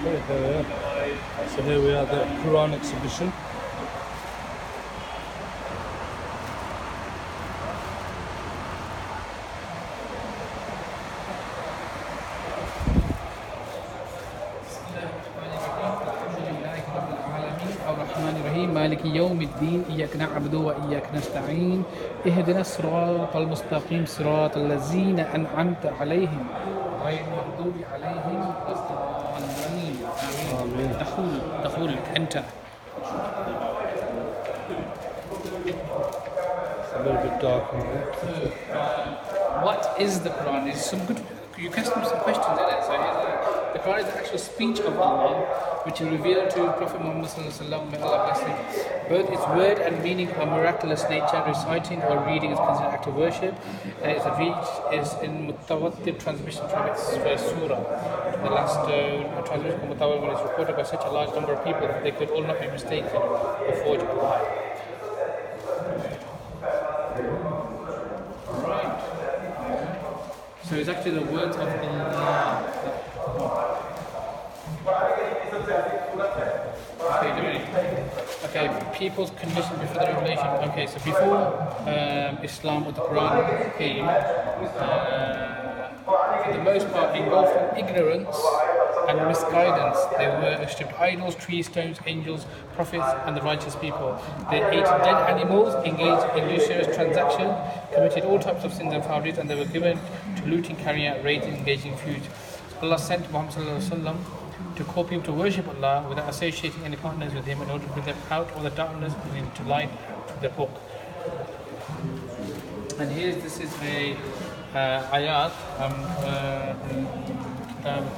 Okay, there we are. So here we are at the Quran exhibition. مالك يوم الدين إياك نعبد وإياك نستعين اهدنا الصراط المستقيم صراط الذين أنعمت عليهم غير المغضوب عليهم ولا الضالين آمين. دخول enter. It's a little bit dark in here. What is the Quran? Is some good. You can ask some questions in it. So the Quran is the actual speech of Allah, which is revealed to Prophet Muhammad sallallahu alaihi wasallam. May Allah bless him. Both its word and meaning are miraculous nature. Reciting or reading is considered an act of worship, and its reach is in mutawatir transmission from its first surah. The last transmission of mutawatir is reported by such a large number of people that they could all not be mistaken or forged a lie. Right. So it's actually the words of Allah. Okay, people's condition before the revelation. Okay, so before Islam or the Quran came, for the most part engulfed in ignorance and misguidance. They were worshipped idols, trees, stones, angels, prophets, and the righteous people. They ate dead animals, engaged in usurious transactions, committed all types of sins and foul deeds, and they were given to looting, carrying out raids, and engaging in feuds. Allah sent Muhammad sallallahu alaihi wasallam to call people to worship Allah without associating any partners with Him in order to bring them out of the darkness and into light of the book. And here, this is a ayat.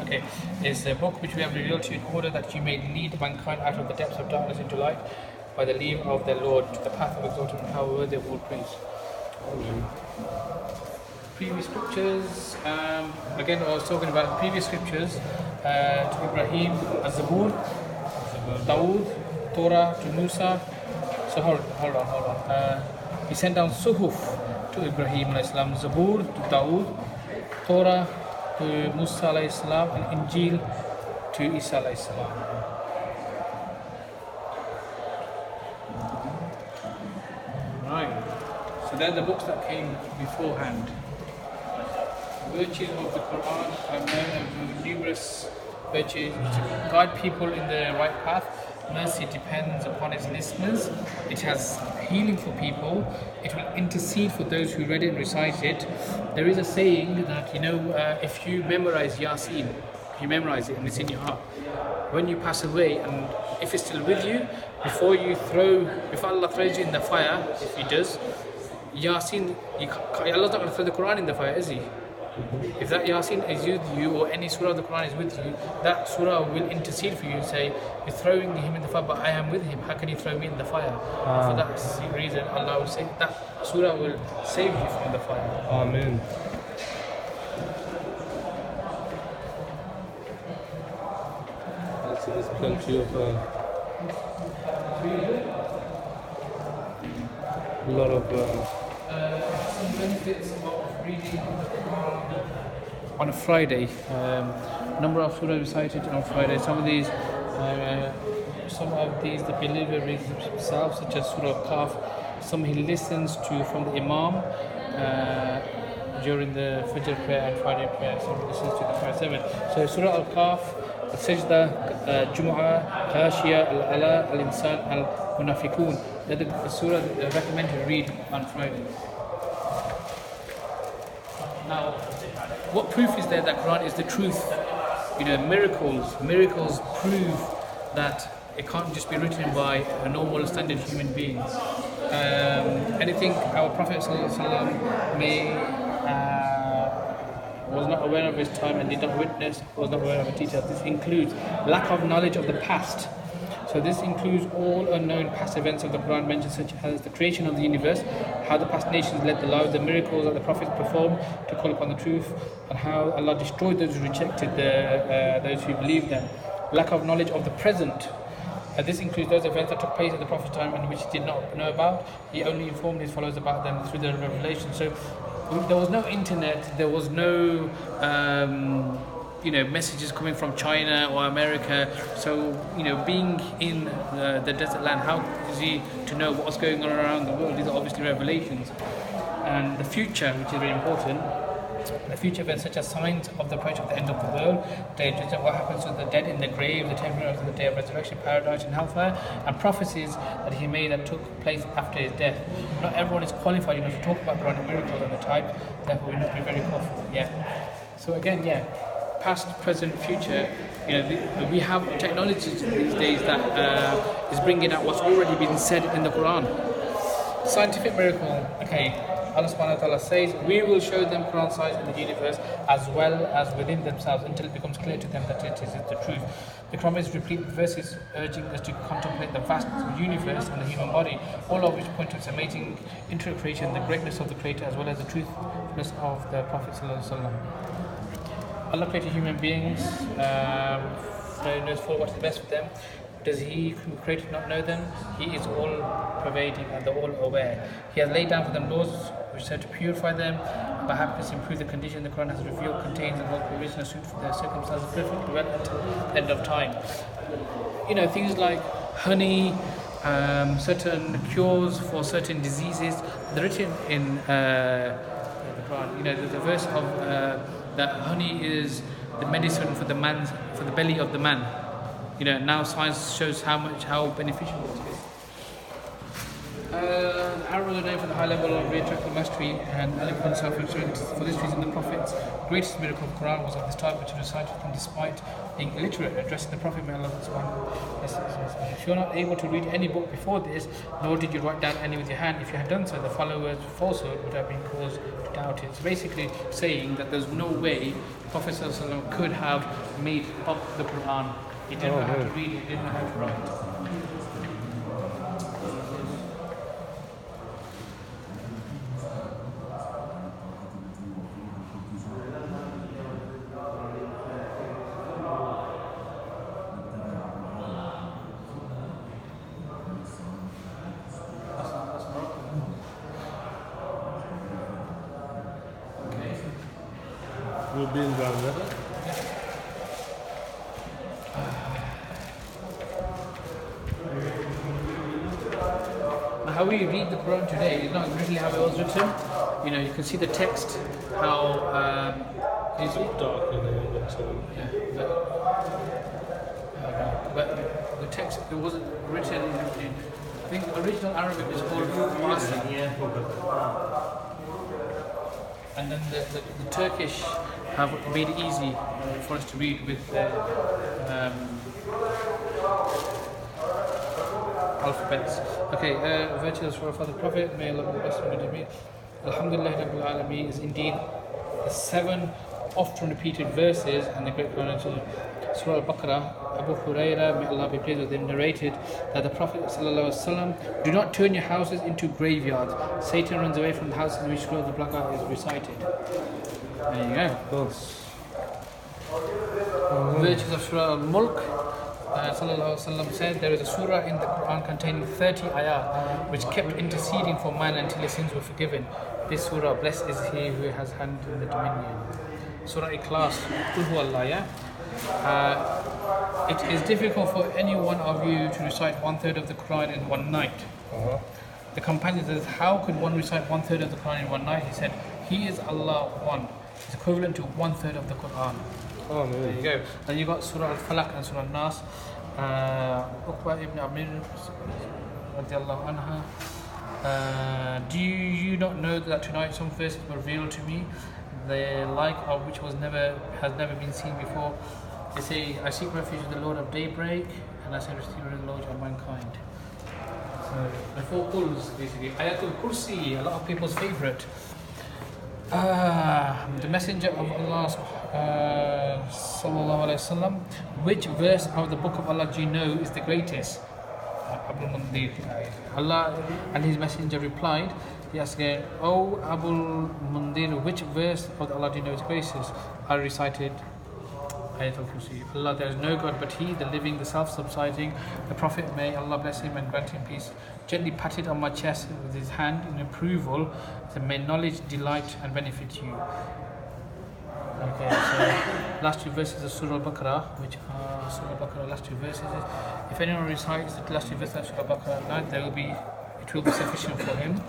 Okay, it's a book which we have revealed to you in order that you may lead mankind out of the depths of darkness into light by the leave of their Lord to the path of exalted and power worthy of all praise. Previous scriptures, again I was talking about previous scriptures to Ibrahim, Zabur, Dawood, Torah to Musa. So hold on. He sent down Suhuf to Ibrahim Islam, Zabur to Dawood, Torah to Musa Islam, and Injil to Isa Islam. Right. So they're the books that came beforehand. Virtues of the Quran are known as numerous virtues to guide people in the right path. Mercy depends upon its listeners. It has healing for people. It will intercede for those who read it and recite it. There is a saying that, if you memorize Yasin, if you memorize it and it's in your heart, when you pass away and if it's still with you, before Allah throws you in the fire, if He does, Yasin, Allah's not going to throw the Quran in the fire, is He? If that Yasin is with you or any surah of the Quran is with you, that surah will intercede for you and say, you're throwing him in the fire, but I am with him. How can you throw me in the fire? For that reason, Allah will say that surah will save you from the fire. Amen. So there's plenty of a lot of some benefits of reading the Quran on a Friday. Number of surahs recited on Friday. Some of these the believer reads himself, such as Surah Kaf. Some he listens to from the Imam during the Fajr prayer and Friday prayer. Some he listens to the Friday 7. So Surah Al-Kaf, Al-Sajda, Jumu'ah, Khashiyah, Al-Ala, Al-Insan, Al-Munafiqun. They're the surah that I recommend to read on Friday. Now, what proof is there that Quran is the truth? Miracles prove that it can't just be written by a normal standard human being. Anything our Prophet was not aware of his time and did not witness, was not aware of the details. This includes lack of knowledge of the past. So this includes all unknown past events of the Quran mentioned, such as the creation of the universe, how the past nations led the lives, the miracles that the prophets performed to call upon the truth, and how Allah destroyed those who rejected those who believed them. Lack of knowledge of the present. This includes those events that took place at the Prophet's time and which he did not know about. He only informed his followers about them through the revelation. So there was no internet, there was no messages coming from China or America. So, being in the desert land, how is he to know what's going on around the world? These are obviously revelations. And the future, which is very important, the future events such as signs of the approach of the end of the world, what happens to the dead in the grave, the temporary of the day of resurrection, paradise and hellfire, and prophecies that he made that took place after his death. Not everyone is qualified to talk about Quranic miracles and the type, therefore we must be very careful. So again, past, present, future, we have technologies these days that is bringing out what's already been said in the Quran. Scientific miracle, Allah subhanahu wa ta'ala says, we will show them Quran signs in the universe as well as within themselves until it becomes clear to them that it is the truth. The Quran is replete with verses urging us to contemplate the vast universe and the human body, all of which point to its amazing intricate creation, the greatness of the Creator, as well as the truthfulness of the Prophet sallallahu alaihi wasallam. Allah created human beings, knows for what is best for them. Does he who created not know them? He is all pervading and the all aware. He has laid down for them laws which serve to purify them, by happiness improve the condition the Quran has revealed contains and all provision suit for their circumstances perfectly well until the end of time. Things like honey, certain cures for certain diseases, they're written in the Quran. There's a verse of that honey is the medicine for the belly of the man. Now science shows how beneficial it is. Arrow the name for the high level of intellectual mastery and eloquent self-assurance. For this reason, the Prophet's greatest miracle of the Quran was of this type, which he recited from despite being illiterate, addressing the Prophet. May Allah subhanahu. If you're not able to read any book before this, nor did you write down any with your hand, if you had done so, the followers' falsehood would have been caused to doubt it. It's basically saying that there's no way the Prophet ﷺ could have made up the Quran. He didn't know how to read, he didn't know how to write. We've been down there. How we read the Quran today is not really how it was written. You can see the text, how It's dark in there. but the text, it wasn't written in, I think the original Arabic is called Farsi. And then the Turkish have made it easy for us to read with the alphabets. Virtues for the Prophet, may Allah be blessed with him. Alhamdulillah Rabbil Alameen is indeed the 7 often repeated verses in the Great Quran. Surah Al-Baqarah, Abu Huraira, may Allah be pleased with him, narrated that the Prophet ﷺ, do not turn your houses into graveyards. Satan runs away from the houses in which Surah Al-Baqarah is recited. There you go. Virtues of Surah Al-Mulk. Sallallahu said there is a surah in the Quran containing 30 ayat which kept interceding for man until his sins were forgiven. This surah, blessed is he who has hand in the dominion. Surah Ikhlas, Qul Huwa Allah. It is difficult for any one of you to recite 1/3 of the Quran in one night. The companion says, how could one recite 1/3 of the Quran in one night? He said, He is Allah one. It's equivalent to 1/3 of the Quran. There you go. Then you got Surah Al-Falaq and Surah Al-Nas. Uqba ibn Amir radiallahu anha. Do you not know that tonight some verses were revealed to me, the like of which has never been seen before? They say, I seek refuge with the Lord of daybreak, and I say receive the Lord of mankind. So the 4 quls basically. Ayatul Kursi, a lot of people's favourite. The Messenger of Allah sallallahu alaihi wasallam, which verse of the Book of Allah do you know is the greatest? Abu Mundir. Allah and His Messenger replied, he asked again, O Abu Mundir, which verse of Allah do you know is the greatest? I recited Ayatul Kursi. Allah, there is no God but He, the living, the self-subsiding. The Prophet, may Allah bless him and grant him peace, gently patted on my chest with his hand in approval, that may knowledge, delight and benefit you. Okay, so last two verses of Surah Al-Baqarah, which are Surah Al-Baqarah last two verses. If anyone recites the last two verses of Surah Al-Baqarah at night, it will be sufficient for him.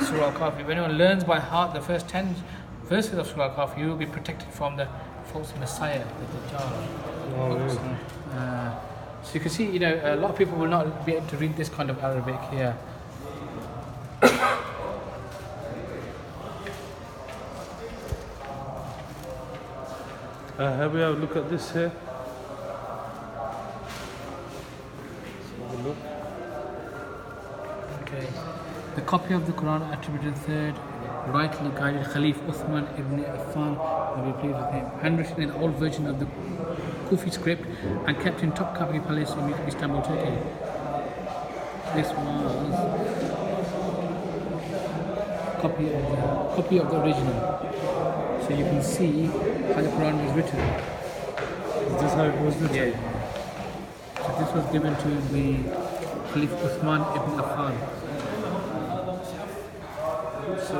Surah Al-Kahf. If anyone learns by heart the first 10 verses of Surah Al-Kahf, you will be protected from the false Messiah, the Dajjal. Oh, really? So you can see, you know, a lot of people will not be able to read this kind of Arabic here. Have we have a look at this here? Let's have a look. Okay. The copy of the Quran attributed third, rightly guided Khalif Uthman ibn Affan, may be pleased with him. Handwritten in the old version of the Kufi script and kept in Topkapi Palace in Istanbul, Turkey. This was copy of the original. So you can see how the Quran was written. Is this how it was written? Yeah. So this was given to the Khalif Uthman ibn Affan. So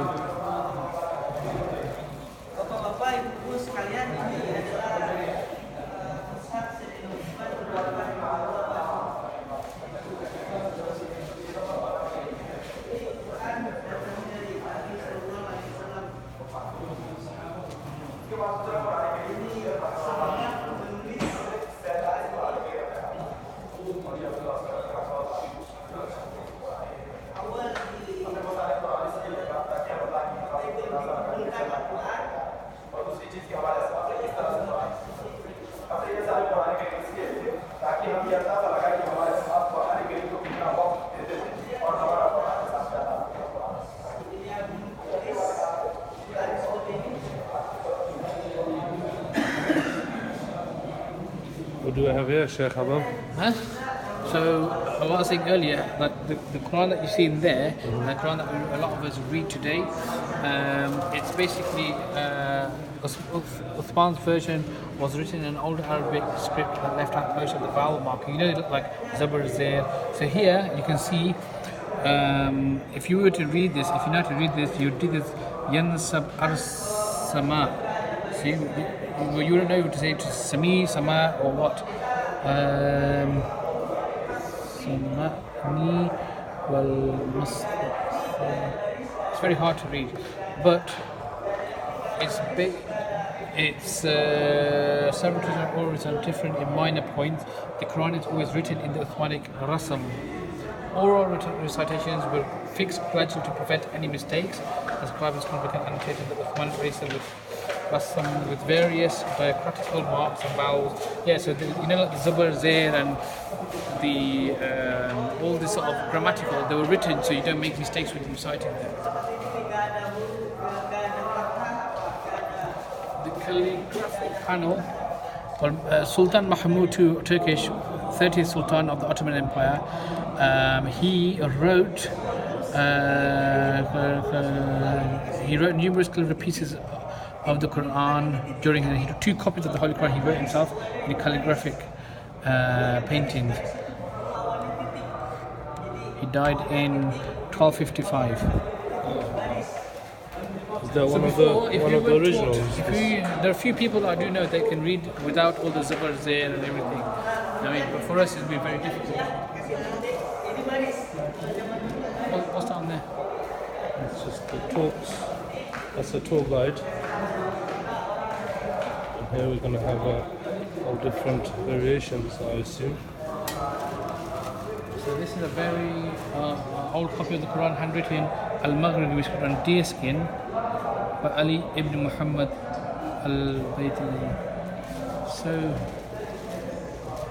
What do I have here, Sheikh Habab? Huh? So, what I was saying earlier, like the Quran that you see in there, the Quran that a lot of us read today, it's basically Uthman's version was written in an old Arabic script that left out most of the vowel marking. You know, like Zabr, Zair. So here you can see, if you were to read this, if you know how to read this, you would do this Yansab Ar-Sama. See, you wouldn't know what to say to Sami, Sama, or what. It's very hard to read, but it's big. It's several orders are different in minor points. The Quran is always written in the Uthmanic Rasam. Oral recitations were fixed gradually to prevent any mistakes. As Quran is complicated annotated in the Uthmanic Rasam with Rasam with various diacritical marks and vowels. Yeah, so you know, like the Zabr, Zair, and the all this sort of grammatical, they were written so you don't make mistakes when reciting them. The calligraphic panel, Sultan Mahmud II, Turkish 30th Sultan of the Ottoman Empire, he wrote numerous calligraphic pieces of the Quran during his, he took 2 copies of the Holy Quran he wrote himself in the calligraphic paintings. He died in 1255. Is that one of the originals? There are a few people that I do know that can read without all the Zabr, Zair and everything. I mean, but for us it's been very difficult. What's down there? It's just the talks. That's a tour guide. And here we're going to have all different variations, I assume. So this is a very old copy of the Quran, handwritten Al-Maghribi, which is on deerskin by Ali ibn Muhammad al-Baytali. So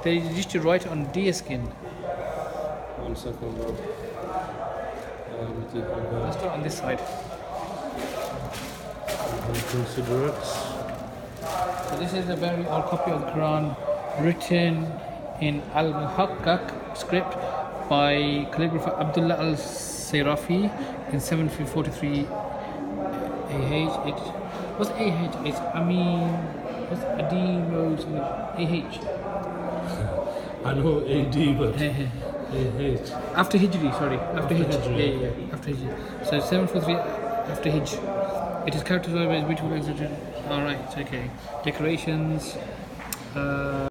they used to write on deerskin. 1 second, bro. Let's start on this side. Consider it. So this is a very old copy of the Quran, written in Al-Muhaqqaq script by calligrapher Abdullah al-Sayrafi in 743 AH. What's AH? It's what's Adi Rose AH? I know AD, but AH. After Hijri, sorry. After Hijri. Yeah. After Hijri. So 743 after Hijri. It is characterized by its beautiful execution. Alright, okay. Decorations.